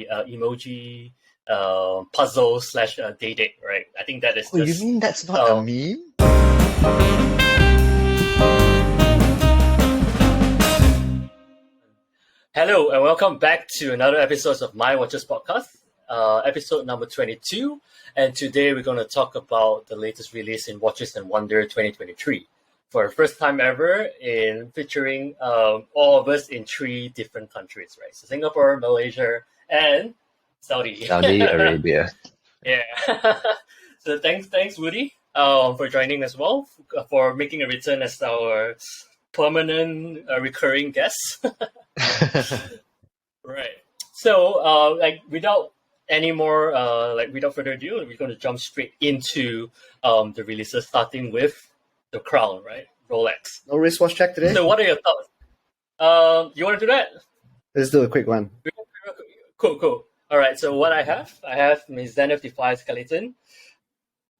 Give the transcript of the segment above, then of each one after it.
emoji puzzle slash date, right? I think that is Oh, you just mean that's not a meme? Hello and welcome back to another episode of MyWatches podcast, episode number 22. And today we're going to talk about the latest release in Watches and Wonder 2023 for the first time ever in featuring all of us in 3 different countries, right? So Singapore, Malaysia, and Saudi Arabia. Yeah. So thanks, Woody, for joining as well, for making a return as our permanent recurring guest. Right. So, without any more, without further ado, we're going to jump straight into the releases, starting with the Crown, right? Rolex. No wristwatch check today? So, what are your thoughts? You want to do that? Let's do a quick one. Cool. All right. So, what I have Miss Zenith Defy Skeleton,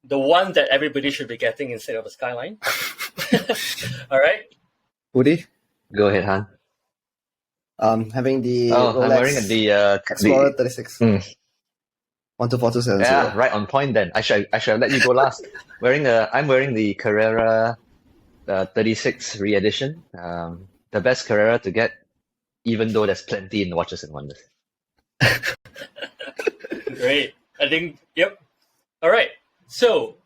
the one that everybody should be getting instead of a Skyline. All right. Woody? Go ahead, Han. Having the I'm Rolex wearing the Explorer 36. 124270. Yeah, right on point then. I should have let you go last. I'm wearing the Carrera 36 re-edition. The best Carrera to get, even though there's plenty in Watches and Wonders. Great. I think, yep. All right. So,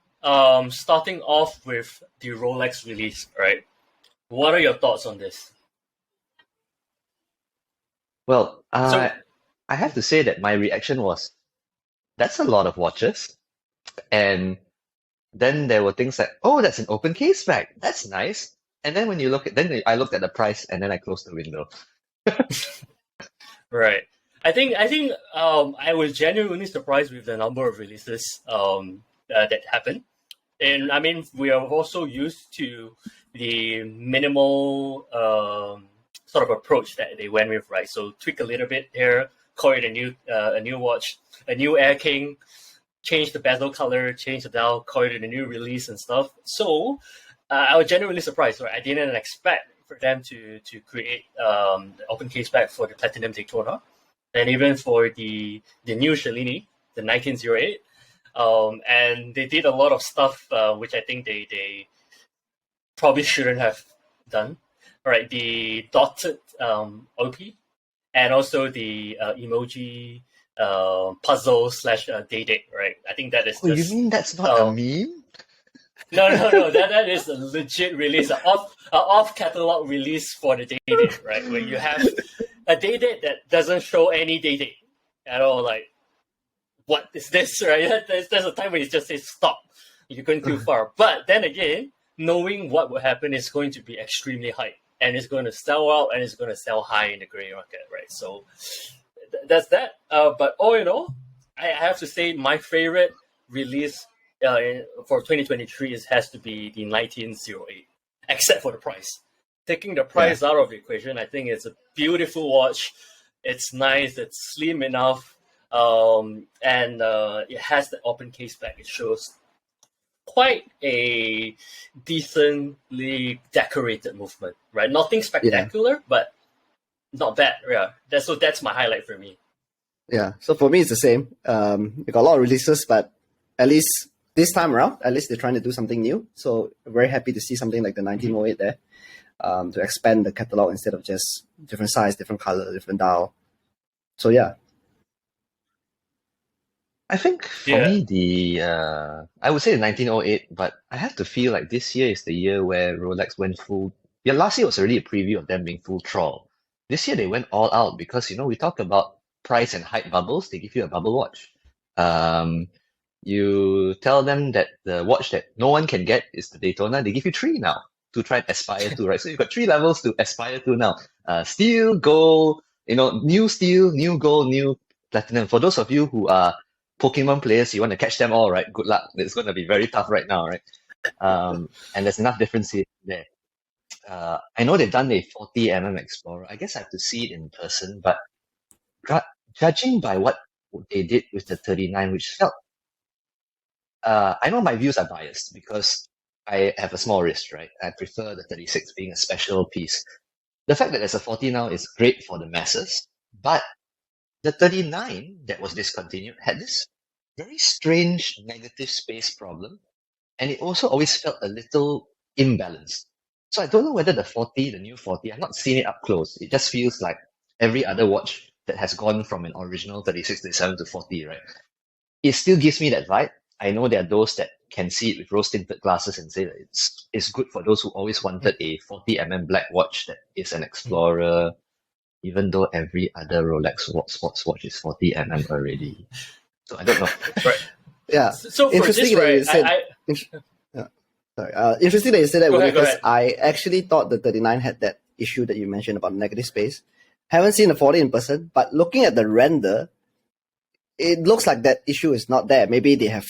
starting off with the Rolex release, right? What are your thoughts on this? Well, I have to say that my reaction was, that's a lot of watches. And then there were things like, oh, that's an open case back. That's nice. And then I looked at the price and then I closed the window. Right. I think I was genuinely surprised with the number of releases that happened. And I mean, we are also used to the minimal sort of approach that they went with, right? So tweak a little bit here, call it a new watch, a new Air King, change the bezel color, change the dial, call it a new release and stuff. So I was genuinely surprised, right? I didn't expect for them to create the open case back for the Platinum Daytona, and even for the new Cellini, the 1908. And they did a lot of stuff which I think they probably shouldn't have done. All right, the dotted OP, and also the emoji puzzle slash date, right? I think that is Oh, just... you mean that's not a meme? No. That is a legit release, an off catalog release for the date, right? Where you have a date that doesn't show any date at all. Like, what is this, right? There's a time when it just says stop. You're going too far. But then again, knowing what will happen is going to be extremely high. And it's going to sell out and it's going to sell high in the gray market, right? So that's that. But all in all, I have to say my favorite release for 2023 has to be the 1908, except for the price. Taking the price out of the equation, I think it's a beautiful watch. It's nice. It's slim enough. And it has the open case back. It shows quite a decently decorated movement, right? Nothing spectacular, but not bad. Yeah, that's my highlight for me. Yeah, so for me it's the same. We got a lot of releases, but at least this time around, at least they're trying to do something new. So very happy to see something like the 1908 there, to expand the catalog instead of just different size, different color, different dial. So yeah. I think for me, I would say the 1908, but I have to feel like this year is the year where Rolex went full. Yeah, last year was already a preview of them being full throttle. This year they went all out because, we talk about price and height bubbles. They give you a bubble watch. You tell them that the watch that no one can get is the Daytona. They give you 3 now to try and aspire to, right? So you've got 3 levels to aspire to now. Steel, gold, new steel, new gold, new platinum. For those of you who are Pokemon players, you want to catch them all, right? Good luck. It's going to be very tough right now, right? And there's enough difference here there. I know they've done a 40mm Explorer. I guess I have to see it in person, but judging by what they did with the 39, which felt... I know my views are biased because I have a small wrist, right? I prefer the 36 being a special piece. The fact that there's a 40 now is great for the masses, but The 39 that was discontinued had this very strange negative space problem, and it also always felt a little imbalanced. So I don't know whether the new 40, I've not seen it up close. It just feels like every other watch that has gone from an original 36, 37 to 40, right? It still gives me that vibe. I know there are those that can see it with rose-tinted glasses and say that it's good for those who always wanted a 40 black watch that is an Explorer, even though every other Rolex sports watch is 40 already. So I don't know. Right. Yeah. So for Interesting this, that right, you said. Yeah. Sorry. Interesting that you said that, Go Willie, ahead, go because ahead. I actually thought the 39 had that issue that you mentioned about negative space. Haven't seen the 40 in person, but looking at the render, it looks like that issue is not there. Maybe they have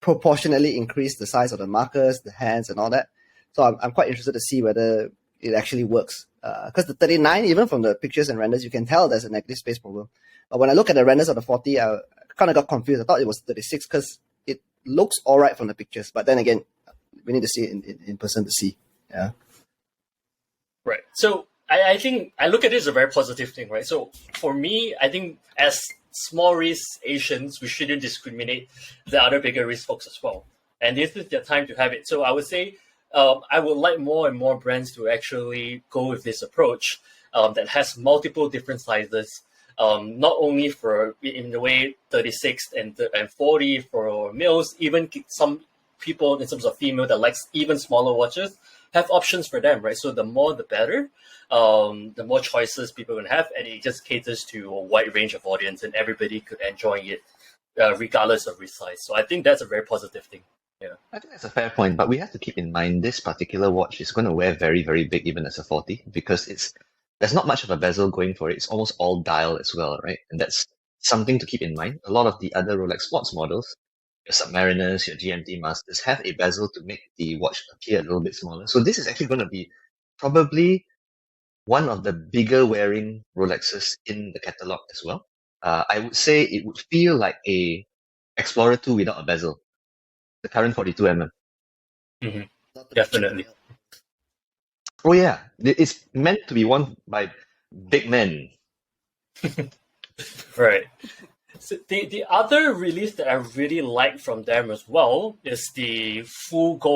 proportionally increased the size of the markers, the hands, and all that. So I'm quite interested to see whether it actually works. Because the 39, even from the pictures and renders, you can tell there's a negative space problem. But when I look at the renders of the 40, I kind of got confused. I thought it was 36 because it looks all right from the pictures. But then again, we need to see it in person to see. Yeah. Right. So I think I look at it as a very positive thing, right? So for me, I think as small risk Asians, we shouldn't discriminate the other bigger risk folks as well. And this is the time to have it. So I would say I would like more and more brands to actually go with this approach that has multiple different sizes, not only for in the way 36 and 40 for males, even some people in terms of female that likes even smaller watches have options for them, right? So the more the better, the more choices people can have, and it just caters to a wide range of audience, and everybody could enjoy it regardless of wrist size. So I think that's a very positive thing. Yeah. I think that's a fair point, but we have to keep in mind this particular watch is going to wear very, very big even as a 40 because there's not much of a bezel going for it. It's almost all dial as well, right? And that's something to keep in mind. A lot of the other Rolex sports models, your Submariners, your GMT Masters, have a bezel to make the watch appear a little bit smaller. So this is actually going to be probably one of the bigger wearing Rolexes in the catalog as well. I would say it would feel like a Explorer 2 without a bezel. The current 42 Definitely. Oh yeah, it's meant to be worn by big men. Right. So the other release that I really like from them as well is the full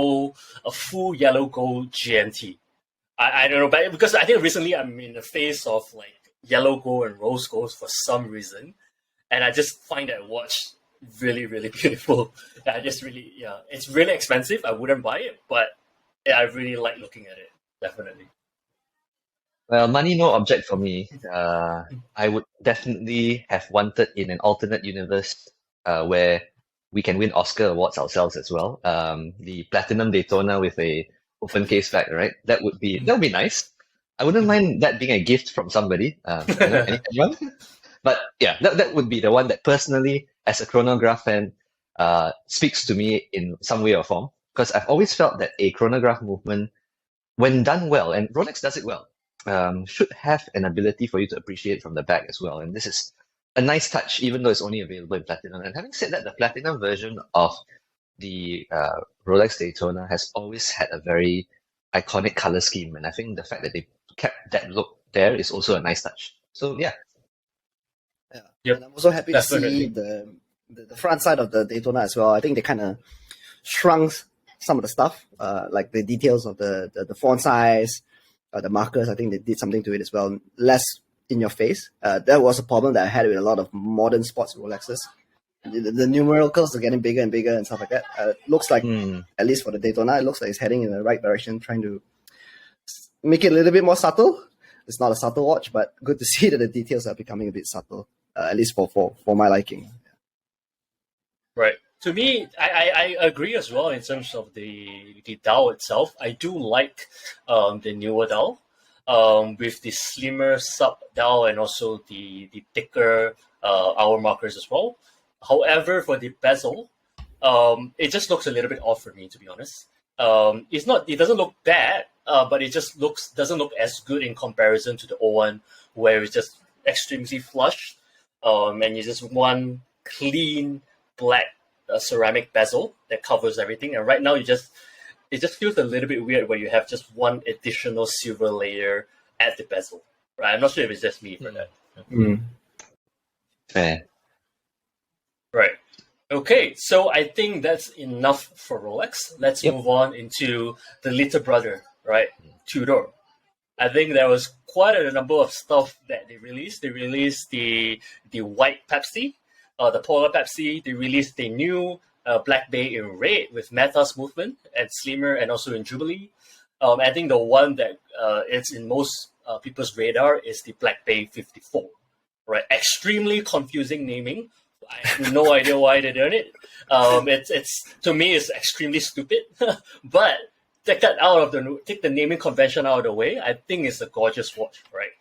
yellow gold GMT. I don't know, but because I think recently I'm in the phase of like yellow gold and rose gold for some reason, and I just find that watch really, really beautiful. It's really expensive. I wouldn't buy it, but I really like looking at it. Definitely. Well, money no object for me. I would definitely have wanted in an alternate universe where we can win Oscar awards ourselves as well. The Platinum Daytona with a open case back, right? That would be nice. I wouldn't mind that being a gift from somebody. Anyone? But yeah, that would be the one that personally, as a chronograph fan, speaks to me in some way or form. Because I've always felt that a chronograph movement, when done well, and Rolex does it well, should have an ability for you to appreciate from the back as well. And this is a nice touch, even though it's only available in Platinum. And having said that, the Platinum version of the Rolex Daytona has always had a very iconic color scheme. And I think the fact that they kept that look there is also a nice touch. So yeah. Yeah. Yep, And I'm also happy definitely. to see the front side of the Daytona as well. I think they kind of shrunk some of the stuff, like the details of the font size, the markers. I think they did something to it as well. Less in your face. That was a problem that I had with a lot of modern sports Rolexes. The numericals are getting bigger and bigger and stuff like that. Looks like, at least for the Daytona, it looks like it's heading in the right direction, trying to make it a little bit more subtle. It's not a subtle watch, but good to see that the details are becoming a bit subtle, at least for my liking. Right. To me, I agree as well in terms of the dial itself. I do like the newer dial with the slimmer sub dial and also the thicker hour markers as well. However, for the bezel, it just looks a little bit off for me, to be honest. It doesn't look bad, but it just doesn't look as good in comparison to the old one, where it's just extremely flush, and you just one clean black ceramic bezel that covers everything. And right now, it just feels a little bit weird where you have just one additional silver layer at the bezel. Right? I'm not sure if it's just me for that. Mm. Fair. Right. Okay, so I think that's enough for Rolex. Let's Yep. move on into the little brother, right? Tudor. I think there was quite a number of stuff that they released. They released the white Pepsi, the polar Pepsi. They released the new Black Bay in red with Meta's movement and slimmer, and also in Jubilee. I think the one that is in most people's radar is the Black Bay 54, right? Extremely confusing naming. I have no idea why they done it. It's to me it's extremely stupid, but take the naming convention out of the way. I think it's a gorgeous watch, right?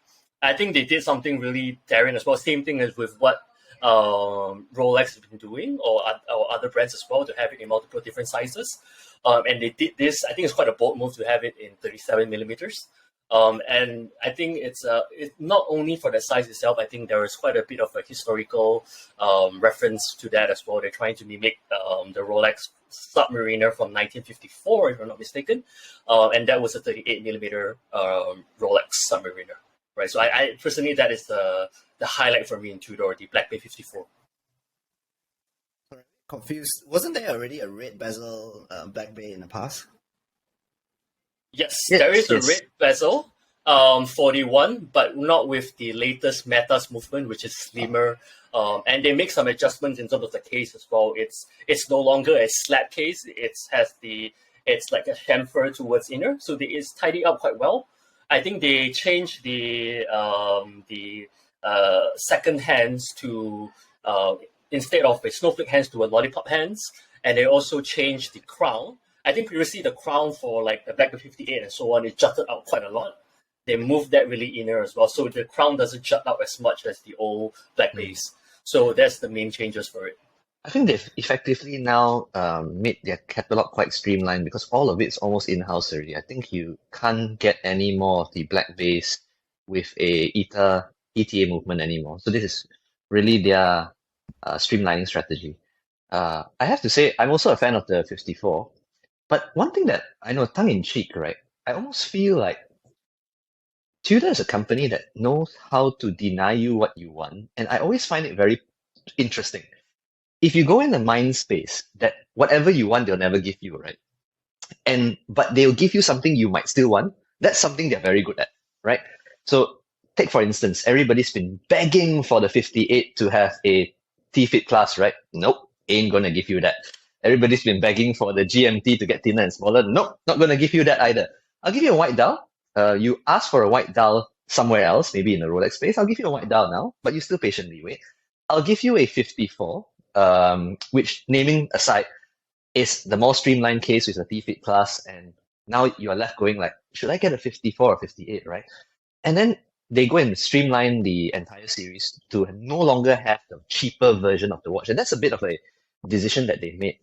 I think they did something really daring as well. Same thing as with what Rolex has been doing, or other brands as well, to have it in multiple different sizes. And they did this. I think it's quite a bold move to have it in 37 millimeters. And I think it's not only for the size itself. I think there is quite a bit of a historical reference to that as well. They're trying to mimic the Rolex Submariner from 1954, if I'm not mistaken, and that was a 38 millimeter Rolex Submariner, right? So I personally, that is the highlight for me in Tudor, the Black Bay 54. Confused. Wasn't there already a red bezel Black Bay in the past? Yes, Yes, there is yes. a red bezel, 41, but not with the latest Meta's movement, which is slimmer. And they make some adjustments in terms of the case as well. It's no longer a slab case. It's like a chamfer towards inner, so it's tidied up quite well. I think they changed the second hands to instead of a snowflake hands to a lollipop hands, and they also changed the crown. I think previously the crown for like the Black Bay 58 and so on, it jutted out quite a lot. They moved that really inner as well, so the crown doesn't jut out as much as the old Black Bays. So that's the main changes for it. I think they've effectively now made their catalog quite streamlined because all of it's almost in-house already. I think you can't get any more of the Black Bays with a ETA movement anymore. So this is really their streamlining strategy. I have to say, I'm also a fan of the 54. But one thing that I know, tongue in cheek, right? I almost feel like Tudor is a company that knows how to deny you what you want, and I always find it very interesting. If you go in the mind space that whatever you want, they'll never give you, right? But they'll give you something you might still want. That's something they're very good at, right? So take for instance, everybody's been begging for the 58 to have a T-fit class, right? Nope, ain't gonna give you that. Everybody's been begging for the GMT to get thinner and smaller. Nope, not gonna give you that either. I'll give you a white dial. You ask for a white dial somewhere else, maybe in the Rolex space. I'll give you a white dial now, but you still patiently wait. I'll give you a 54, which, naming aside, is the more streamlined case with a T-fit class, and now you are left going like, should I get a 54 or 58, right? And then they go and streamline the entire series to no longer have the cheaper version of the watch, and that's a bit of a decision that they made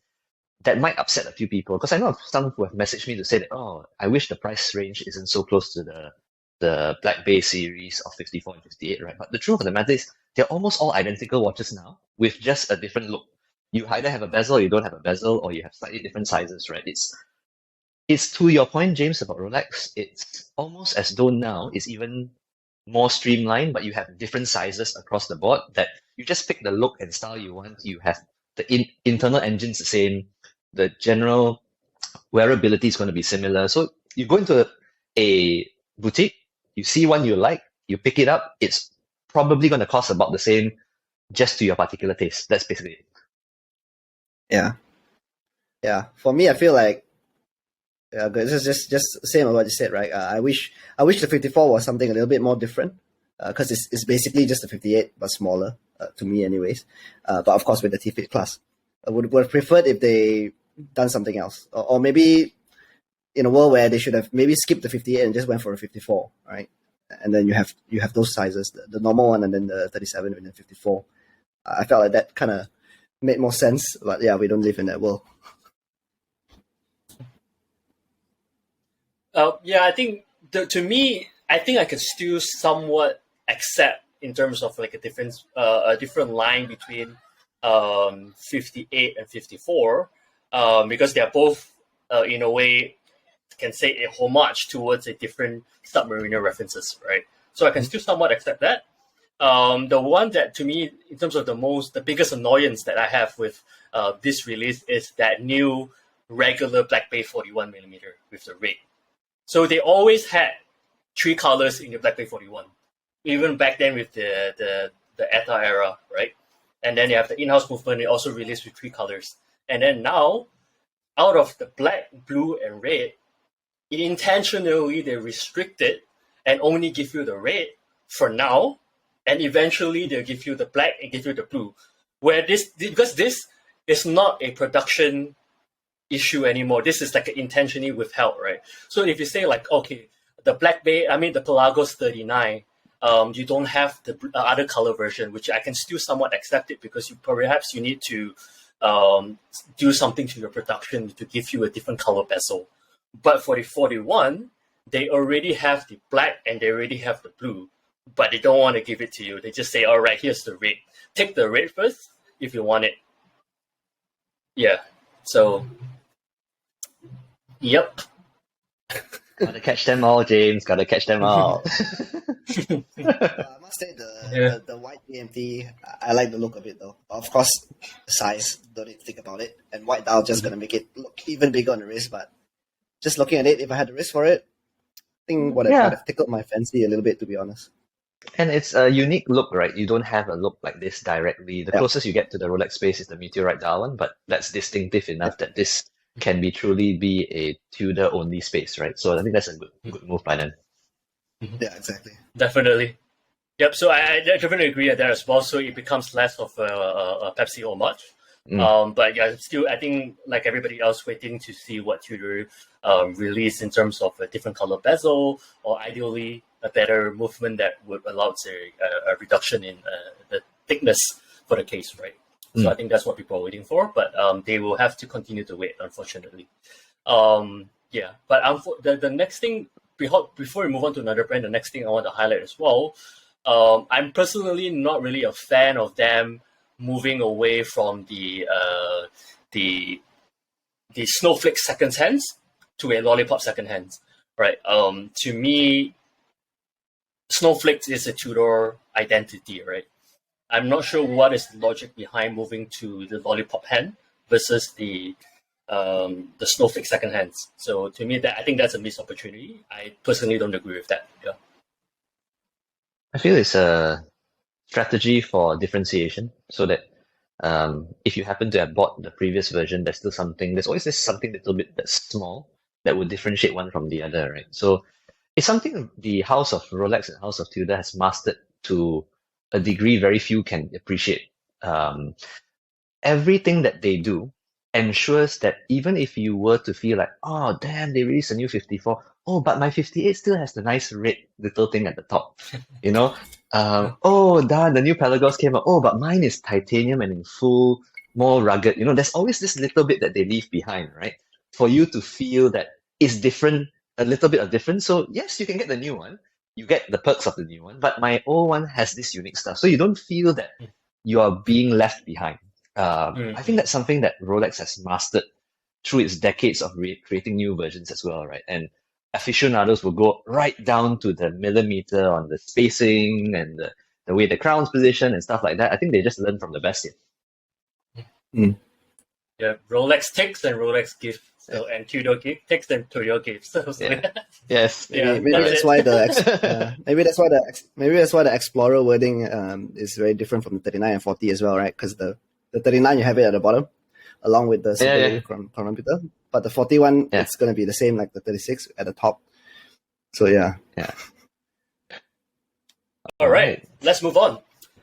that might upset a few people, because I know of some who have messaged me to say that, oh, I wish the price range isn't so close to the Black Bay series of 54 and 58, right? But the truth of the matter is, they're almost all identical watches now with just a different look. You either have a bezel, you don't have a bezel, or you have slightly different sizes, right? It's to your point, James, about Rolex. It's almost as though now it's even more streamlined, but you have different sizes across the board that you just pick the look and style you want. You have the internal engines the same, the general wearability is going to be similar. So you go into a boutique, you see one you like, you pick it up, it's probably going to cost about the same just to your particular taste. That's basically it. Yeah. For me, I feel like this is just the same as what you said, right? I wish the 54 was something a little bit more different, because it's basically just a 58 but smaller, to me, anyways. But of course, with the T-fit class, I would have preferred if they done something else, or maybe in a world where they should have maybe skipped the 58 and just went for a 54, right? And then you have those sizes, the normal one and then the 37 and the 54. I felt like that kind of made more sense, but yeah, we don't live in that world. Yeah, I think to me, I think I could still somewhat accept in terms of like a different line between 58 and 54, because they are both in a way can say a homage towards a different Submariner references, right? So I can still somewhat accept that. The one that to me, in terms of the biggest annoyance that I have with this release is that new regular Black Bay 41mm with the red. So they always had 3 colors in the Black Bay 41, even back then with the ETA era, right? And then you have the in-house movement. They also released with 3 colors, and then now, out of the black, blue, and red, intentionally they restrict it and only give you the red for now, and eventually they'll give you the black and give you the blue. Where because this is not a production issue anymore. This is like intentionally withheld, right? So if you say like, okay, the Black Bay, the Pelagos 39, you don't have the other color version, which I can still somewhat accept it because perhaps you need to do something to your production to give you a different color bezel. But for the 41, they already have the black and they already have the blue, but they don't want to give it to you. They just say, all right, here's the red. Take the red first if you want it. Yeah. So, yep. Gotta catch them all, James. Gotta catch them all. I must say the white AMT, I like the look of it though. Of course, the size, don't need to think about it. And white dial just gonna make it look even bigger on the wrist, but just looking at it, if I had the wrist for it, I think would have tickled my fancy a little bit, to be honest. And it's a unique look, right? You don't have a look like this directly. The closest you get to the Rolex space is the Meteorite dial one, but that's distinctive enough that this can truly be a Tudor only space, right? So I think that's a good move by them. Yeah, exactly. Definitely. Yep. So I definitely agree there as well. So it becomes less of a Pepsi homage. But yeah, still, I think like everybody else, waiting to see what Tudor release in terms of a different color bezel, or ideally a better movement that would allow a reduction in the thickness for the case, right? So I think that's what people are waiting for, but they will have to continue to wait, unfortunately. Yeah, but the next thing, before we move on to another brand, the next thing I want to highlight as well, I'm personally not really a fan of them moving away from the snowflake second hands to a lollipop second hands, right? To me, snowflakes is a Tudor identity, right? I'm not sure what is the logic behind moving to the lollipop hand versus the snowflake second hands. So to me, I think that's a missed opportunity. I personally don't agree with that. Yeah. I feel it's a strategy for differentiation, so that if you happen to have bought the previous version, there's always this something little bit that's small that would differentiate one from the other, right? So it's something the House of Rolex and House of Tudor has mastered to a degree very few can appreciate. Everything that they do ensures that even if you were to feel like, oh damn, they released a new 54, oh, but my 58 still has the nice red little thing at the top, you know? Oh, darn, the new Pelagos came out. Oh, but mine is titanium and in full, more rugged. You know, there's always this little bit that they leave behind, right? For you to feel that it's different, a little bit of difference. So yes, you can get the new one. You get the perks of the new one, but my old one has this unique stuff. So you don't feel that you are being left behind. I think that's something that Rolex has mastered through its decades of creating new versions as well, right? And aficionados will go right down to the millimeter on the spacing and the way the crown's positioned and stuff like that. I think they just learn from the best here. Yeah, Rolex takes and Rolex gives. So, and Tudor takes and Tudor gives. So, yes. Maybe that's why maybe that's why the Explorer wording is very different from the 39 and 40 as well, right? Because the 39 you have it at the bottom, along with the chronometer. But the 41, it's going to be the same like the 36 at the top. So yeah. All right, let's move on.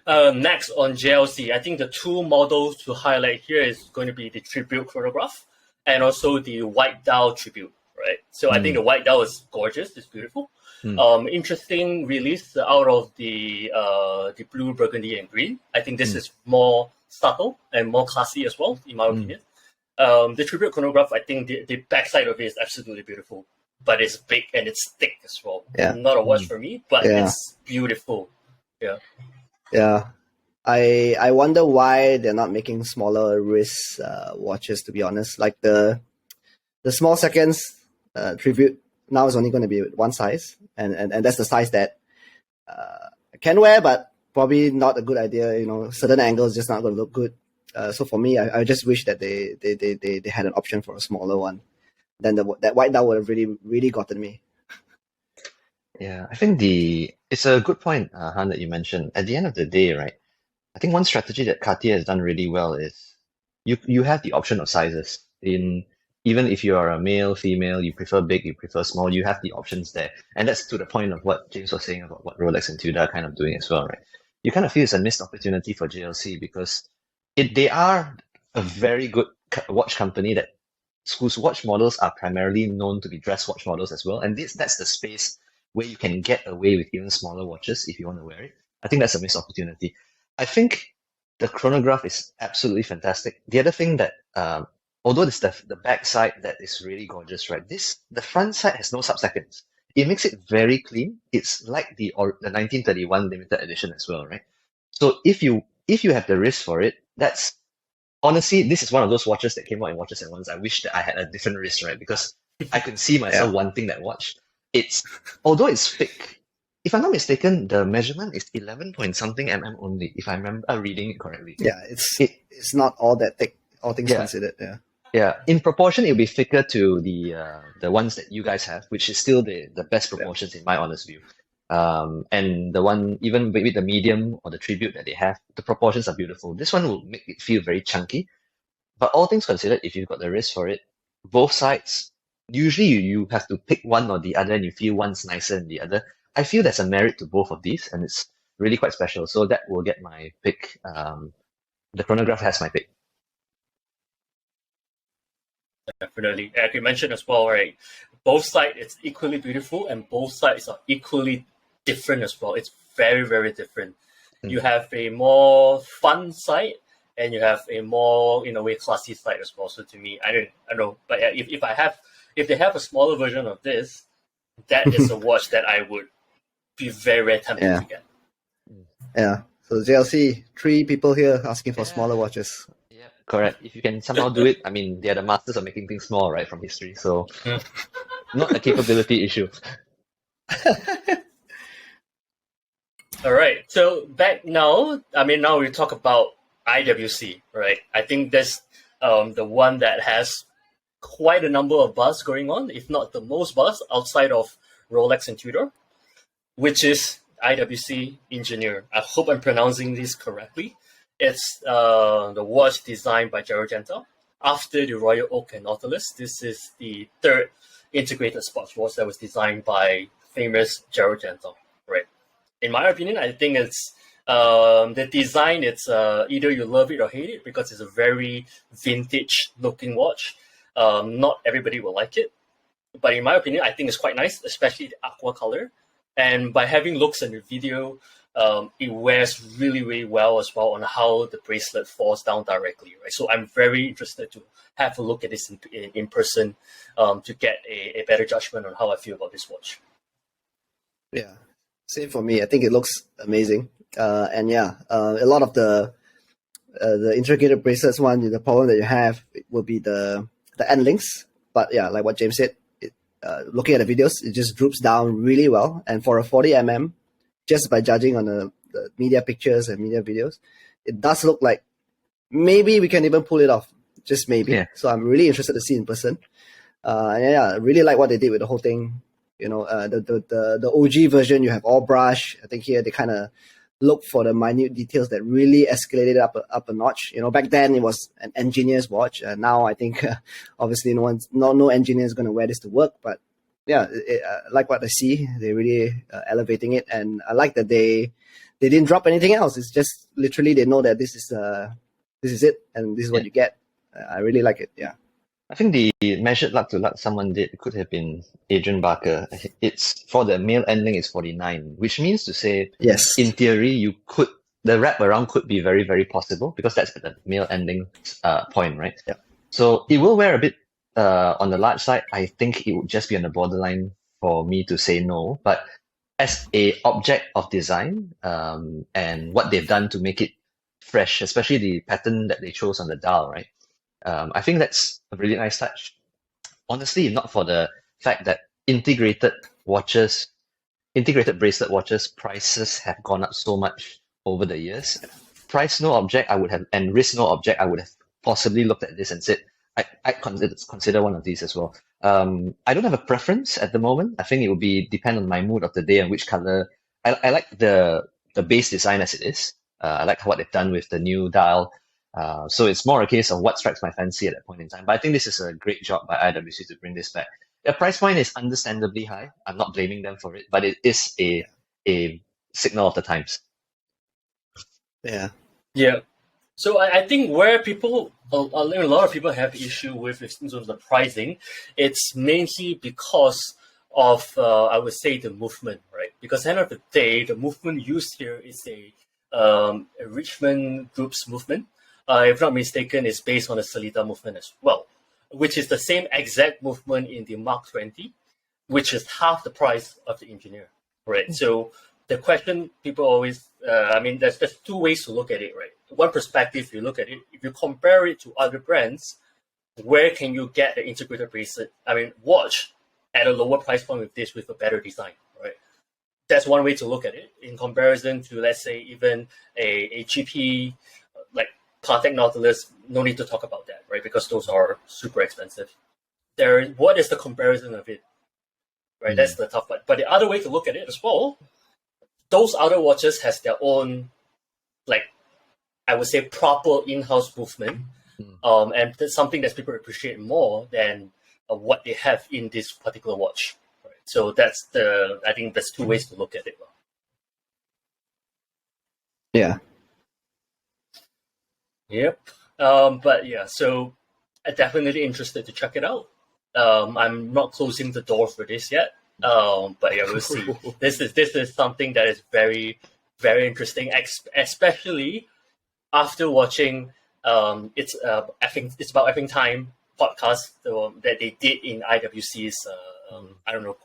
Next on JLC, I think the 2 models to highlight here is going to be the Tribute chronograph and also the white dial Tribute, right? So I think the white dial is gorgeous, it's beautiful. Interesting release out of the blue, burgundy, and green. I think this is more subtle and more classy as well, in my opinion. The Tribute chronograph, I think the backside of it is absolutely beautiful, but it's big and it's thick as well. Yeah. Not a watch for me, but it's beautiful. Yeah. Yeah. I wonder why they're not making smaller wrist watches, to be honest. Like the small seconds Tribute now is only going to be one size, and that's the size that I can wear, but probably not a good idea. Certain angles just not going to look good. So for me, I just wish that they had an option for a smaller one. Then that white dial would have really, really gotten me. Yeah, I think it's a good point, Han, that you mentioned. At the end of the day, right? I think one strategy that Cartier has done really well is you have the option of sizes. Even if you are a male, female, you prefer big, you prefer small, you have the options there. And that's to the point of what James was saying about what Rolex and Tudor are kind of doing as well, right? You kind of feel it's a missed opportunity for JLC because they are a very good watch company whose watch models are primarily known to be dress watch models as well. And that's the space where you can get away with even smaller watches if you want to wear it. I think that's a missed opportunity. I think the chronograph is absolutely fantastic. The other thing that, although it's the back side that is really gorgeous, right? The front side has no sub-seconds. It makes it very clean. It's like the 1931 limited edition as well, right? So if you have the wrist for it, that's honestly, this is one of those watches that came out in Watches at Once. I wish that I had a different wrist, right? Because I can see myself wanting that watch. Although it's thick, if I'm not mistaken, the measurement is 11 point something only, if I remember reading it correctly. Yeah, it's not all that thick, all things considered. Yeah. Yeah, in proportion, it'll be thicker to the ones that you guys have, which is still the best proportions in my honest view. And the one, even with the medium or the tribute that they have, the proportions are beautiful. This one will make it feel very chunky. But all things considered, if you've got the wrist for it, both sides, usually you have to pick one or the other and you feel one's nicer than the other. I feel there's a merit to both of these and it's really quite special. So that will get my pick. The chronograph has my pick. Definitely. Like you mentioned as well, right? Both sides, it's equally beautiful and both sides are equally different as well. It's very, very different. You have a more fun side and you have a more, in a way, classy side as well. So to me, I don't know. But yeah, if they have a smaller version of this, that is a watch that I would be very, very tempted to get. Yeah. So JLC, 3 people here asking for smaller watches. Yeah, correct. If you can somehow do it, I mean, they are the masters of making things small, right, from history. So not a capability issue. All right. So back now, now we talk about IWC, right? I think that's the one that has quite a number of buzz going on, if not the most buzz outside of Rolex and Tudor, which is IWC Engineer. I hope I'm pronouncing this correctly. It's the watch designed by Gerald Gentile. After the Royal Oak and Nautilus, this is the third integrated sports watch that was designed by famous Gerald Gentile, right? In my opinion, I think it's the design, it's either you love it or hate it because it's a very vintage looking watch. Not everybody will like it, but in my opinion, I think it's quite nice, especially the aqua color. And by having looks in the video, it wears really, really well as well on how the bracelet falls down directly, right? So I'm very interested to have a look at this in person to get a better judgment on how I feel about this watch. Yeah, same for me. I think it looks amazing. And yeah, a lot of the integrated bracelets one, the problem that you have will be the end links. But yeah, like what James said, looking at the videos, it just droops down really well. And for a 40mm, just by judging on the media pictures and media videos, it does look like maybe we can even pull it off. Just maybe. Yeah. So I'm really interested to see in person. And yeah, I really like what they did with the whole thing. You know, the OG version, you have all brush. I think here they kind of look for the minute details that really escalated up a notch. You know, back then it was an engineer's watch. Now I think obviously no engineer is going to wear this to work. But yeah, I like what I see. They're really elevating it, and I like that they didn't drop anything else. It's just literally they know that this is it, and this is what you get. I really like it. Yeah. I think the measured lug to lug someone did could have been Adrian Barker. It's for the male ending is 49, which means to say, yes, in theory, the wrap around could be very, very possible because that's at the male ending point, right? Yeah. So it will wear a bit on the large side. I think it would just be on the borderline for me to say no. But as a object of design and what they've done to make it fresh, especially the pattern that they chose on the dial, right? I think that's a really nice touch. Honestly, not for the fact that integrated bracelet watches prices have gone up so much over the years. Price no object, I would have, and risk no object, I would have possibly looked at this and said, I consider one of these as well. I don't have a preference at the moment. I think it would depend on my mood of the day and which color. I like the base design as it is. I like what they've done with the new dial. So it's more a case of what strikes my fancy at that point in time. But I think this is a great job by IWC to bring this back. The price point is understandably high. I'm not blaming them for it, but it is a signal of the times. Yeah. Yeah. So I think where people, a lot of people have issue with in terms of the pricing, it's mainly because of, I would say, the movement, right? Because at the end of the day, the movement used here is a Richmond Group's movement. If not mistaken, it's based on the Seletar movement as well, which is the same exact movement in the Mark 20, which is half the price of the engineer, right? Mm-hmm. So the question people always, there's two ways to look at it, right? One perspective, you look at it, if you compare it to other brands, where can you get the integrated bracelet, watch at a lower price point with this, with a better design, right? That's one way to look at it in comparison to, let's say, even a GP, like Patek Nautilus, no need to talk about that, right? Because those are super expensive. What is the comparison of it, right? Mm-hmm. That's the tough part. But the other way to look at it as well, those other watches has their own, like, I would say, proper in-house movement, and that's something that people appreciate more than what they have in this particular watch. Right? So I think there's two ways to look at it. Yeah. Yep. But yeah, so I'm definitely interested to check it out. I'm not closing the door for this yet. But yeah, we'll see. This is something that is very, very interesting, especially after watching it's about Effing Time podcast that they did in IWC's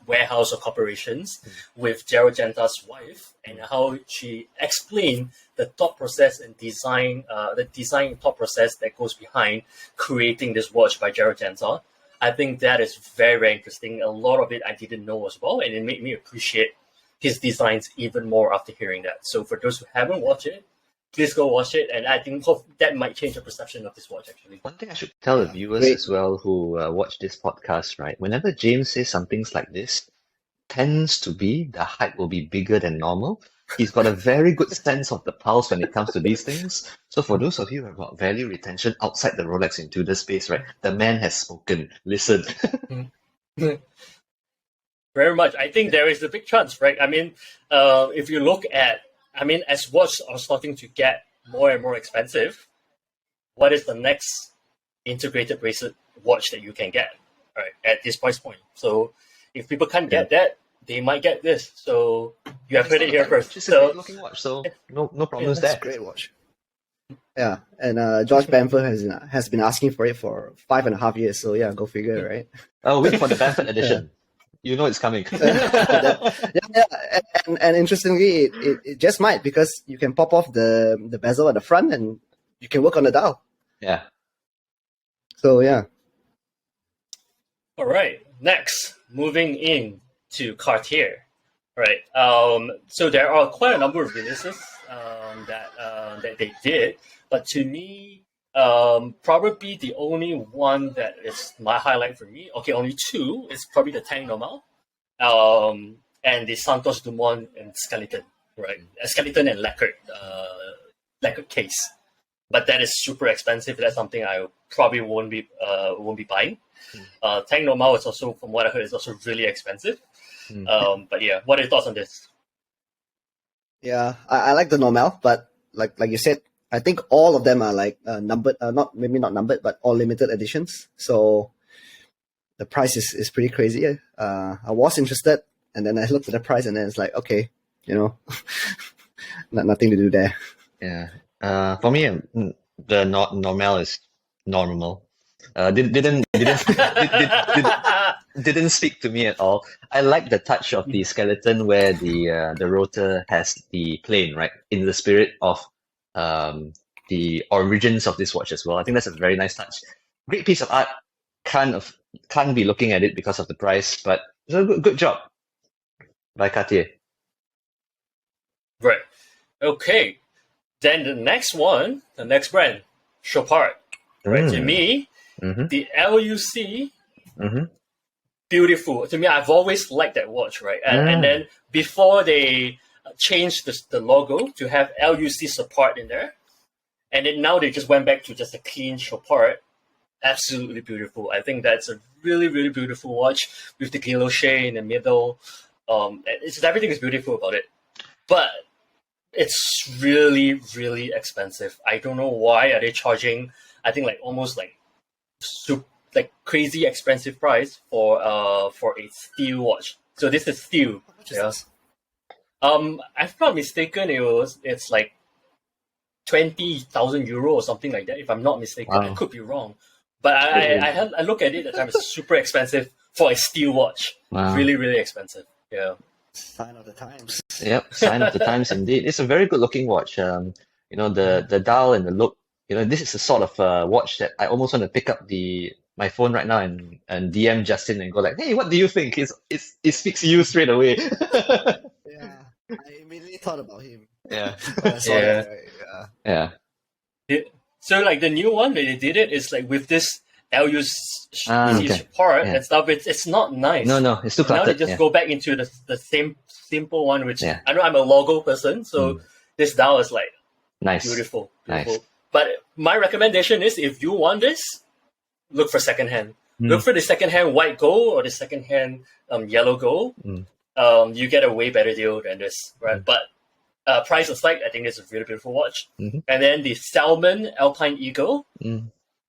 warehouse or corporations with Gerald Genta's wife, and how she explained the thought process and design, the design thought process that goes behind creating this watch by Gerald Genta. I think that is very, very interesting. A lot of it I didn't know as well, and it made me appreciate his designs even more after hearing that. So for those who haven't watched it, please go watch it, and I think that might change the perception of this watch, actually. One thing I should tell the viewers as well who watch this podcast, right? Whenever James says some things like this, tends to be the hype will be bigger than normal. He's got a very good sense of the pulse when it comes to these things. So for those of you who have got value retention outside the Rolex Intruder space, right? The man has spoken. Listen. Very much. I think there is a big chance, right? If you look at, as watches are starting to get more and more expensive, what is the next integrated bracelet watch that you can get, right, at this price point? So if people can't get that, they might get this. So you have heard it here first. It's a great looking watch, so no problems there. It's a great watch. Yeah, and George Bamford has been asking for it for 5.5 years. So yeah, go figure, right? Oh, wait for the Bamford edition. You know it's coming. And interestingly, it just might, because you can pop off the bezel at the front and you can work on the dial. Yeah. So yeah. All right. Next, moving in to Cartier. Right. So there are quite a number of releases that they did, but to me, probably the only one that is my highlight for me, only two, is probably the Tank Normal, and the Santos Dumont and Skeleton, right? Skeleton and lacquered case, but that is super expensive. That's something I probably won't be buying. Tank Normal is also, from what I heard, is also really expensive. But yeah, what are your thoughts on this? Yeah, I like the Normal, but like you said, I think all of them are like numbered, not numbered, but all limited editions. So the price is pretty crazy. I was interested, and then I looked at the price, and then it's like, okay, nothing to do there. Yeah. For me, the Normal is normal. Didn't speak to me at all. I like the touch of the skeleton where the rotor has the plane, right, in the spirit of the origins of this watch as well. I think that's a very nice touch. Great piece of art. Can't be looking at it because of the price, but it's a good job by Cartier. Right. Okay. Then the next brand, Chopard. Right, to me, the LUC, beautiful. To me, I've always liked that watch, right? And then before they changed the logo to have LUC support in there, and then now they just went back to just a clean Chopard. Absolutely beautiful. I think that's a really, really beautiful watch with the guilloche in the middle. Everything is beautiful about it, but it's really, really expensive. I don't know why are they charging. I think like almost like crazy expensive price for a steel watch. So this is steel. Yeah. If I'm not mistaken, it's like 20,000 euro or something like that. If I'm not mistaken, I could be wrong. But I look at it at the time. It's super expensive for a steel watch. Wow. Really, really expensive. Yeah. Sign of the times. Yep, sign of the times indeed. It's a very good looking watch. The dial and the look. This is the sort of watch that I almost want to pick up my phone right now and DM Justin and go like, hey, what do you think? It speaks you straight away. Yeah, I immediately thought about him. Yeah. When I saw that, right? Yeah. So like the new one that they did it is like with this LUC okay. part Yeah. and stuff. It's not nice. No, it's too Now they cluttered. just go back into the same simple one, which Yeah. I know I'm a logo person, so this dial is like Nice. beautiful. Nice. But my recommendation is if you want this, look for secondhand. Look for the secondhand white gold or the secondhand yellow gold. You get a way better deal than this, right? But price aside, I think it's a really beautiful watch. And then the Salmon Alpine Eagle,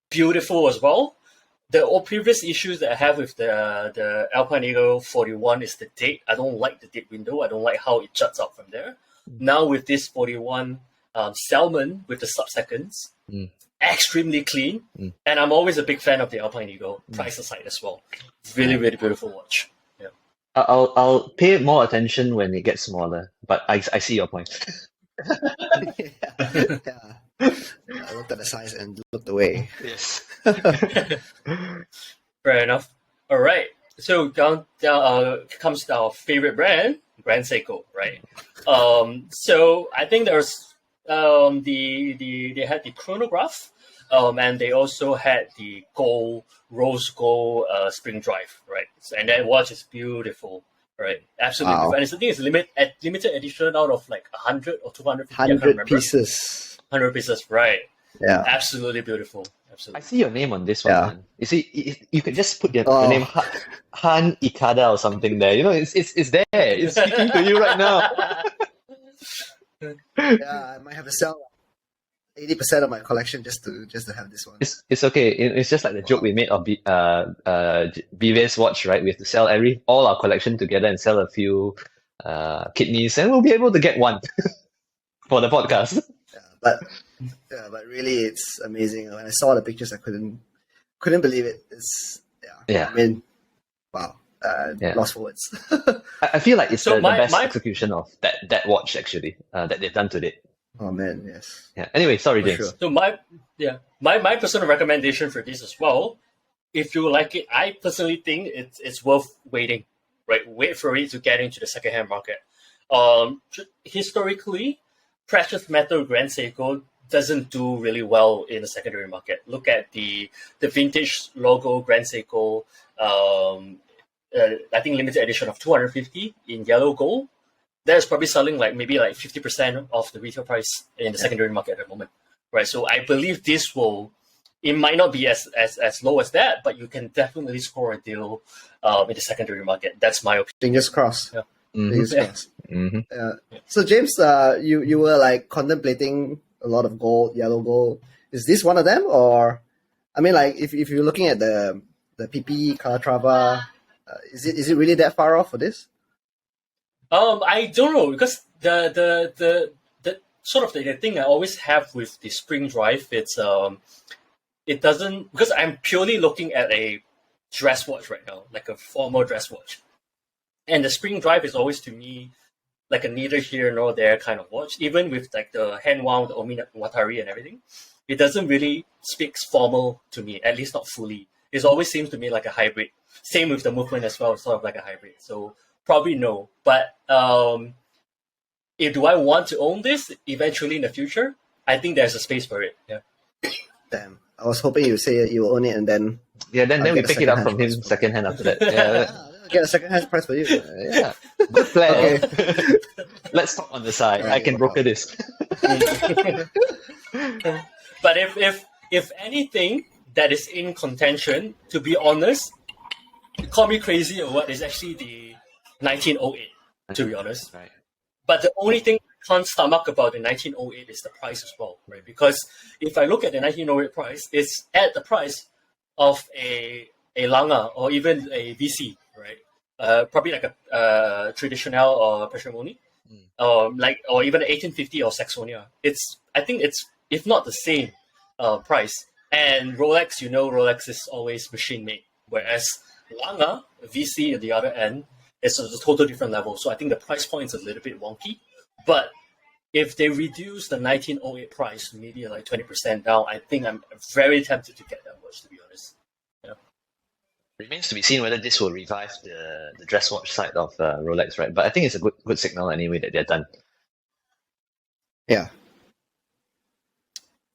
beautiful as well. The previous issues that I have with the Alpine Eagle 41 is the date. I don't like the date window. I don't like how it juts out from there. Now with this 41 Salmon with the sub-seconds, extremely clean. And I'm always a big fan of the Alpine Eagle, price aside as well. Really, really beautiful watch. Yeah. I'll pay more attention when it gets smaller, but I see your point. Yeah. I looked at the size and looked away. Yes. Fair enough. All right. So down comes our favorite brand, Grand Seiko, right? So I think there's they had the chronograph, and they also had the rose gold spring drive, right? And that watch is beautiful, right? Absolutely Wow. beautiful. And I think it's limited edition out of like 100 or 250. I can't 100 remember. pieces. 100 pieces, right? Yeah. Absolutely beautiful. I Absolutely. see your name on this one. Yeah. Man. You see, you could just put your name Han Ikada or something there. It's there. It's speaking to you right now. Yeah, I might have to sell 80% of my collection just to have this one. It's okay. It's just like the joke we made of BVS watch, right? We have to sell all our collection together and sell a few kidneys, and we'll be able to get one for the podcast. But really, it's amazing. When I saw the pictures, I couldn't believe it. It's Yeah. I mean, wow. Yeah. Lost for words. I feel like it's So the my- best my- execution of that watch actually that they've done to date. Oh man, yes. Yeah. Anyway, sorry, For James. sure. So my personal recommendation for this as well, if you like it, I personally think it's worth waiting. Right, wait for it to get into the secondhand market. Historically, precious metal Grand Seiko doesn't do really well in the secondary market. Look at the vintage logo Grand Seiko. I think limited edition of 250 in yellow gold. That's probably selling like maybe like 50% of the retail price in the secondary market at the moment, right? So I believe it might not be as low as that, but you can definitely score a deal in the secondary market. That's my opinion. Fingers crossed. Yeah. Fingers Yeah. crossed. Mm-hmm. So James, you were like contemplating a lot of gold, yellow gold. Is this one of them, or I mean, like if you're looking at the PP Calatrava, is it really that far off for this? I don't know, because the sort of the thing I always have with the spring drive, it doesn't, because I'm purely looking at a dress watch right now, like a formal dress watch, and the spring drive is always to me like a neither here nor there kind of watch. Even with like the hand wound, the Omi Watari and everything, it doesn't really speak formal to me, at least not fully. It always seems to me like a hybrid. Same with the movement as well, sort of like a hybrid. So probably no, but do I want to own this eventually in the future? I think there's a space for it. Yeah. Damn. I was hoping you say you own it and then then I'll we get a pick it up from second-hand him price. second-hand after that. Yeah, get a second-hand price for you. yeah. Good plan. Okay. Let's talk on the side. Right, I can broker this. But if anything that is in contention, to be honest, call me crazy or what, is actually the 1908, to be honest. Right. But the only thing I can't stomach about the 1908 is the price as well, right? Because if I look at the 1908 price, it's at the price of a Langa or even a VC, right? Probably like a traditional or patrimony, or even 1850 or Saxonia. I think it's if not the same price. And Rolex, Rolex is always machine made, whereas Langa VC at the other end is a total different level. So I think the price point is a little bit wonky. But if they reduce the 1908 price maybe like 20% down, I think I'm very tempted to get that watch, to be honest. Yeah. Remains to be seen whether this will revive the dress watch side of Rolex, right? But I think it's a good signal anyway that they're done. Yeah.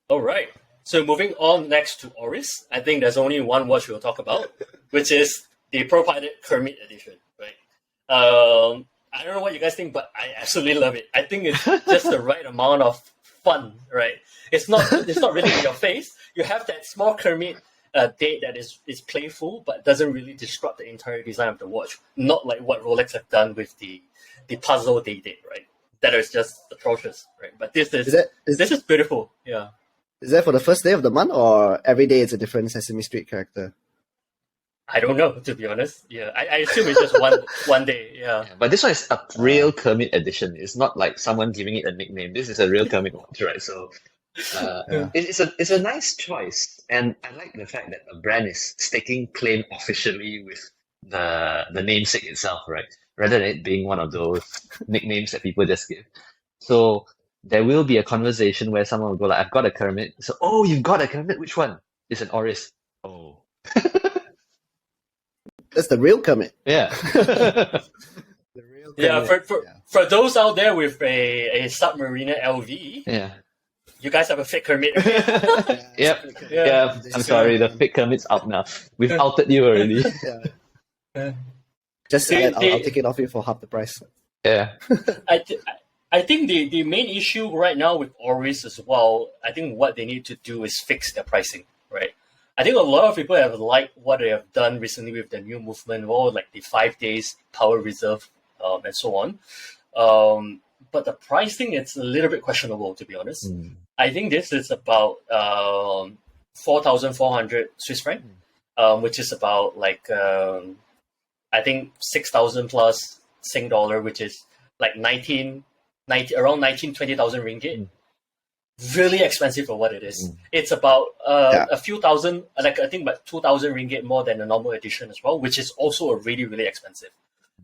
All right. So moving on next to Oris, I think there's only one watch we'll talk about, which is the Pro Pilot Kermit edition, right? I don't know what you guys think, but I absolutely love it. I think it's just the right amount of fun, right? It's not really in your face. You have that small Kermit date that is playful, but doesn't really disrupt the entire design of the watch. Not like what Rolex have done with the puzzle date, right? That is just atrocious, right? But this is beautiful, yeah. Is that for the first day of the month, or every day it's a different Sesame Street character? I don't know, to be honest. Yeah, I assume it's just one day. Yeah. But this one is a real Kermit edition. It's not like someone giving it a nickname. This is a real Kermit watch, right? So it's a nice choice, and I like the fact that a brand is staking claim officially with the namesake itself, right? Rather than it being one of those nicknames that people just give. So there will be a conversation where someone will go like, "I've got a Kermit." So, oh, you've got a Kermit? Which one? It's an Oris. Oh. That's the real Kermit. Yeah. The real Kermit. For those out there with a Submariner LV, Yeah. you guys have a fake Kermit. Yep. Yeah. I'm sorry, the fake Kermit's out now. We've outed you already. Just say it, I'll take it off you for half the price. Yeah. I think the main issue right now with Oris as well, I think what they need to do is fix their pricing, right? I think a lot of people have liked what they have done recently with the new movement, like the 5 days power reserve and so on. But the pricing, it's a little bit questionable, to be honest. I think this is about 4,400 Swiss franc, which is about like, I think 6,000 plus Sing dollar, which is like around 20,000 ringgit. Really expensive for what it is. It's about a few thousand, like I think about 2,000 ringgit more than a normal edition as well, which is also a really, really expensive.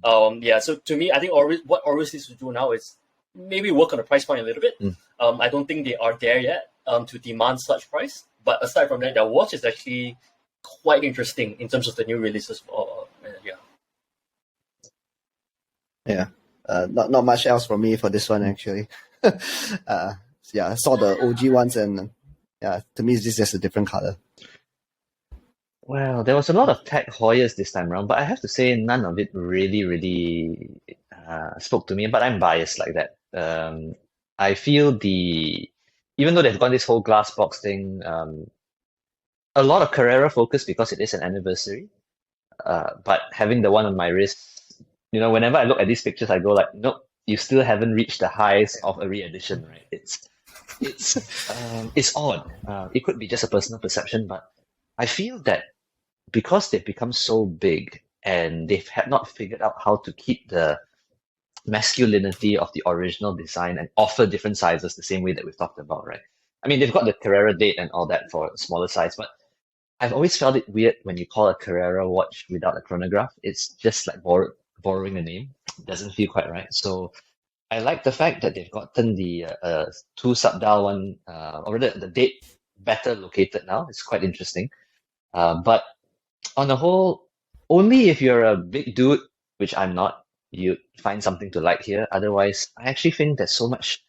So to me, I think what Oris needs to do now is maybe work on the price point a little bit. I don't think they are there yet to demand such price. But aside from that, their watch is actually quite interesting in terms of the new releases. Not much else from me for this one, actually. I saw the OG ones, and to me, this is just a different color. Well, there was a lot of tech Hoyers this time around, but I have to say none of it really, really spoke to me. But I'm biased like that. I feel even though they've got this whole glass box thing, a lot of Carrera focus because it is an anniversary. But having the one on my wrist, whenever I look at these pictures, I go like, nope, you still haven't reached the highs of a re-edition, right? It's odd. It could be just a personal perception, but I feel that because they've become so big and they've not figured out how to keep the masculinity of the original design and offer different sizes the same way that we've talked about, right? I mean, they've got the Carrera date and all that for smaller size, but I've always felt it weird when you call a Carrera watch without a chronograph. It's just like borrowing a name. It doesn't feel quite right. So I like the fact that they've gotten the 2 sub-dial one, or the date better located now. It's quite interesting. But on the whole, only if you're a big dude, which I'm not, you find something to like here. Otherwise, I actually think there's so much.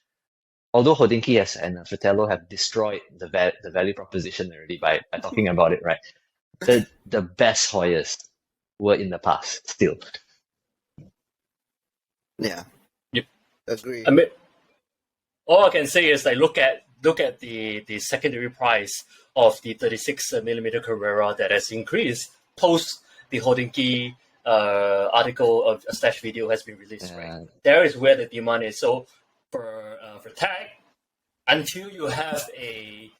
Although Hodinkee and Fratello have destroyed the value proposition already by talking about it, right? The best Hoyers were in the past still. Yeah. Yep. Agree. I mean, all I can say is like look at the secondary price of the 36 millimeter Carrera that has increased post the Hodinkee article of / video has been released. Right, there is where the demand is. So for tag, until you have a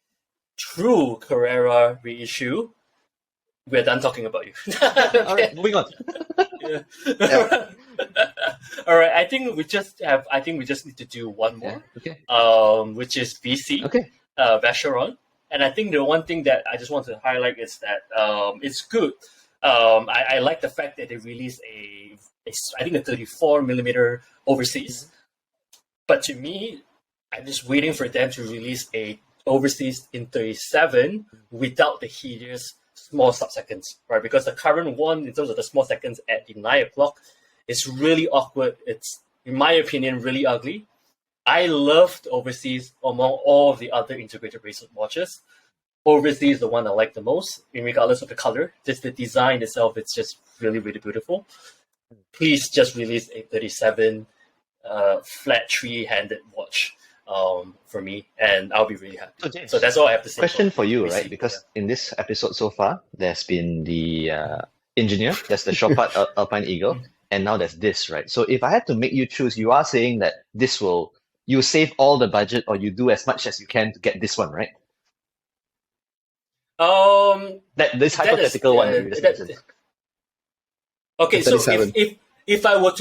true Carrera reissue, we're done talking about you. All right, moving on. Yeah. All right. I think we just need to do one more. Okay. Which is VC. Okay. Vacheron. And I think the one thing that I just want to highlight is that it's good. I like the fact that they released I think a 34 millimeter overseas. But to me, I'm just waiting for them to release a overseas in 37 without the hideous small subseconds, right? Because the current one, in terms of the small seconds at the 9 o'clock, is really awkward. It's, in my opinion, really ugly. I loved overseas among all of the other integrated bracelet watches. Overseas is the one I like the most, regardless of the color. Just the design itself, it's just really, really beautiful. Please just release a 37 flat 3-handed watch for me, and I'll be really happy. So, James, so that's all I have to say. Question for you, right? Because in this episode so far, there's been the engineer, there's the Chopard Alpine Eagle, and now there's this, right? So if I had to make you choose, you are saying that you save all the budget or you do as much as you can to get this one, right? This hypothetical one that you just mentioned. Okay, so if I were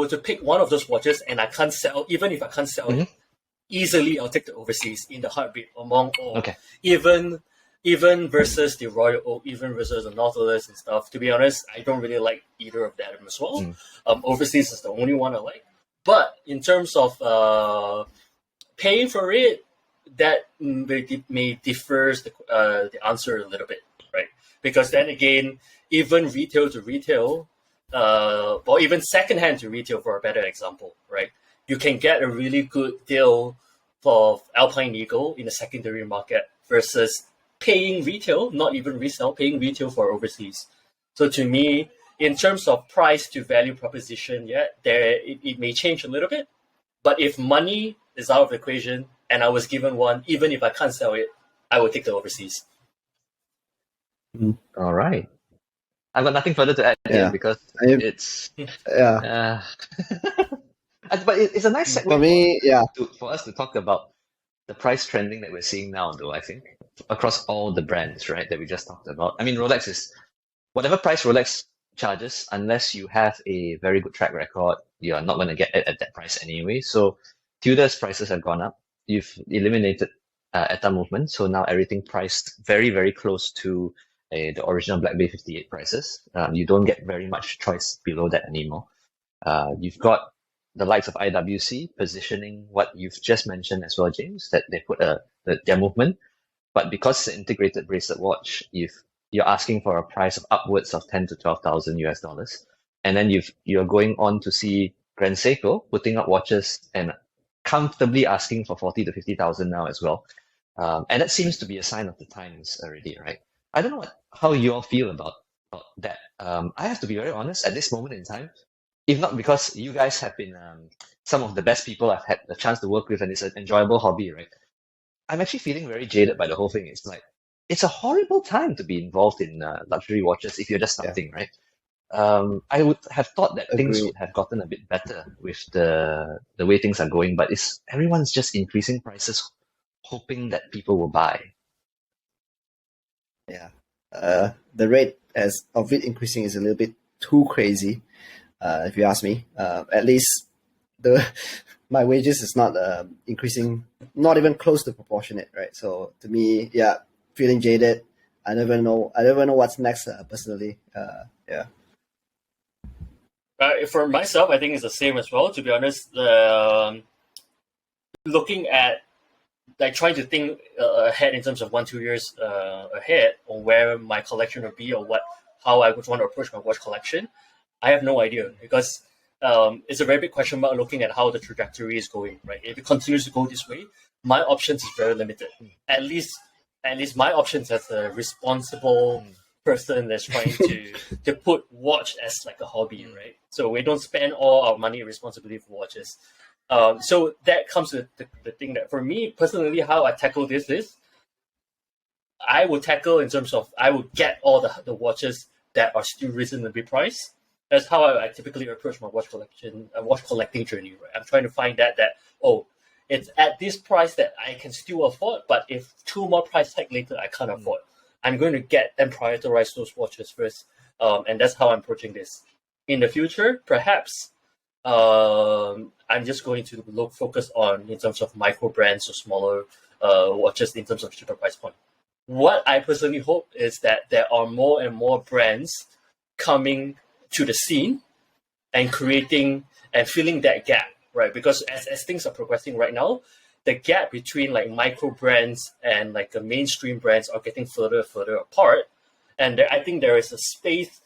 to pick one of those watches and I can't sell, even if I can't sell it, easily I'll take the overseas in the heartbeat among all. Okay. Even versus the Royal Oak, even versus the Nautilus and stuff. To be honest, I don't really like either of them as well. Overseas is the only one I like. But in terms of paying for it, that may differs the answer a little bit, right? Because then again, even retail to retail, or even secondhand to retail, for a better example, right? You can get a really good deal for Alpine Eagle in the secondary market versus paying retail, not even resale, paying retail for overseas. So to me, in terms of price to value proposition, it may change a little bit. But if money is out of the equation and I was given one, even if I can't sell it, I would take the overseas. All right. I've got nothing further to add here because it's but it's a nice segue for me, for us to talk about the price trending that we're seeing now, though, I think, across all the brands, right, that we just talked about. I mean, Rolex is, whatever price Rolex charges, unless you have a very good track record, you are not going to get it at that price anyway. So Tudor's prices have gone up. You've eliminated ETA movement, so now everything priced very, very close to the original Black Bay 58 prices. You don't get very much choice below that anymore. You've got the likes of IWC positioning what you've just mentioned as well, James, that they put their movement. But because it's an integrated bracelet watch, you're asking for a price of upwards of 10 to 12,000 US dollars. And then you're going on to see Grand Seiko putting up watches and comfortably asking for 40 to 50,000 now as well. And that seems to be a sign of the times already, right? I don't know how you all feel about that. I have to be very honest, at this moment in time, if not because you guys have been some of the best people I've had the chance to work with, and it's an enjoyable hobby, right? I'm actually feeling very jaded by the whole thing. It's like, it's a horrible time to be involved in luxury watches if you're just starting, right? I would have thought that things would have gotten a bit better with the way things are going, but everyone's just increasing prices, hoping that people will buy. Yeah. The rate of it increasing is a little bit too crazy, if you ask me. At least my wages is not increasing, not even close to proportionate, right? So to me, feeling jaded. I never know what's next personally. For myself, I think it's the same as well. To be honest, looking at trying to think ahead in terms of 1-2 years ahead on where my collection would be or how I would want to approach my watch collection, I have no idea because it's a very big question mark looking at how the trajectory is going, right? If it continues to go this way, my options is very limited. At least my options as a responsible person that's trying to put watch as like a hobby, right? So we don't spend all our money responsibly for watches. So that comes with the thing that for me personally, how I tackle this is I would tackle in terms of I would get all the watches that are still reasonably priced. That's how I typically approach my watch collecting journey. Right, I'm trying to find that it's at this price that I can still afford, but if 2 more price tag later I can't afford, I'm going to get and prioritize those watches first, and that's how I'm approaching this. In the future, perhaps I'm just going to focus on in terms of micro brands or smaller watches in terms of cheaper price point. What I personally hope is that there are more and more brands coming to the scene and creating and filling that gap, right? Because as things are progressing right now, the gap between like micro brands and like the mainstream brands are getting further and further apart. And I think there is a space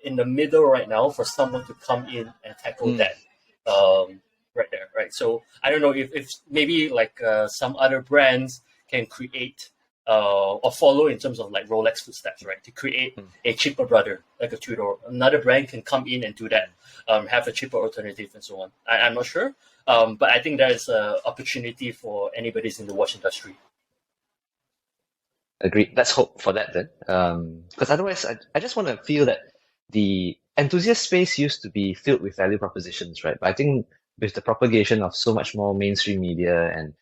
in the middle right now for someone to come in and tackle that right there, right? So I don't know if maybe like some other brands can create or follow in terms of like Rolex footsteps, right? To create a cheaper brother, like a Tudor. Another brand can come in and do that, have a cheaper alternative and so on. I'm not sure, but I think there is an opportunity for anybody's in the watch industry. Agreed. Let's hope for that then. Because otherwise, I just want to feel that the enthusiast space used to be filled with value propositions, right? But I think with the propagation of so much more mainstream media and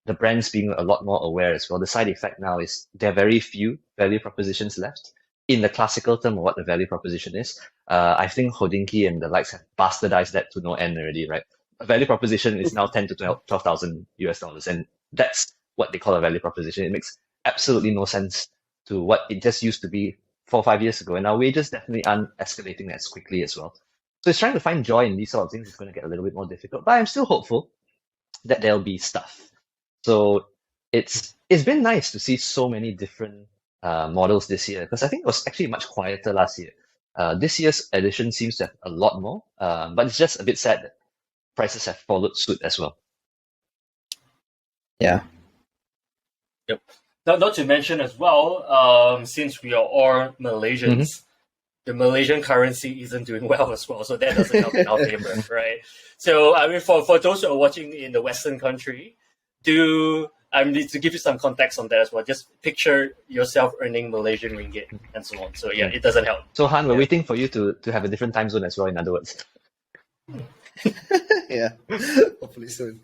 the brands being a lot more aware as well, the side effect now is there are very few value propositions left in the classical term of what the value proposition is. I think Hodinkee and the likes have bastardized that to no end already, right? A value proposition is now 10 to 12,000 US dollars, and that's what they call a value proposition. It makes absolutely no sense to what it just used to be 4 or 5 years ago, and our wages definitely aren't escalating as quickly as well. So it's trying to find joy in these sort of things is going to get a little bit more difficult, but I'm still hopeful that there'll be stuff. So it's been nice to see so many different models this year, because I think it was actually much quieter last year. This year's edition seems to have a lot more, but it's just a bit sad that prices have followed suit as well. Yeah. Yep. Not to mention as well, since we are all Malaysians, the Malaysian currency isn't doing well as well, so that doesn't help in our favor, right? So I mean, for those who are watching in the Western country, I need to give you some context on that as well. Just picture yourself earning Malaysian ringgit and so on. So yeah, it doesn't help. So Han, we're waiting for you to have a different time zone as well, in other words. Yeah, hopefully soon.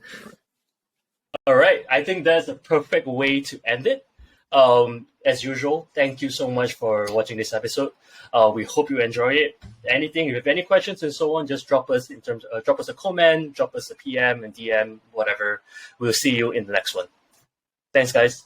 All right, I think that's a perfect way to end it. As usual, thank you so much for watching this episode. We hope you enjoy it. Anything, if you have any questions and so on, just drop us drop us a comment, drop us a PM and DM, whatever. We'll see you in the next one. Thanks, guys.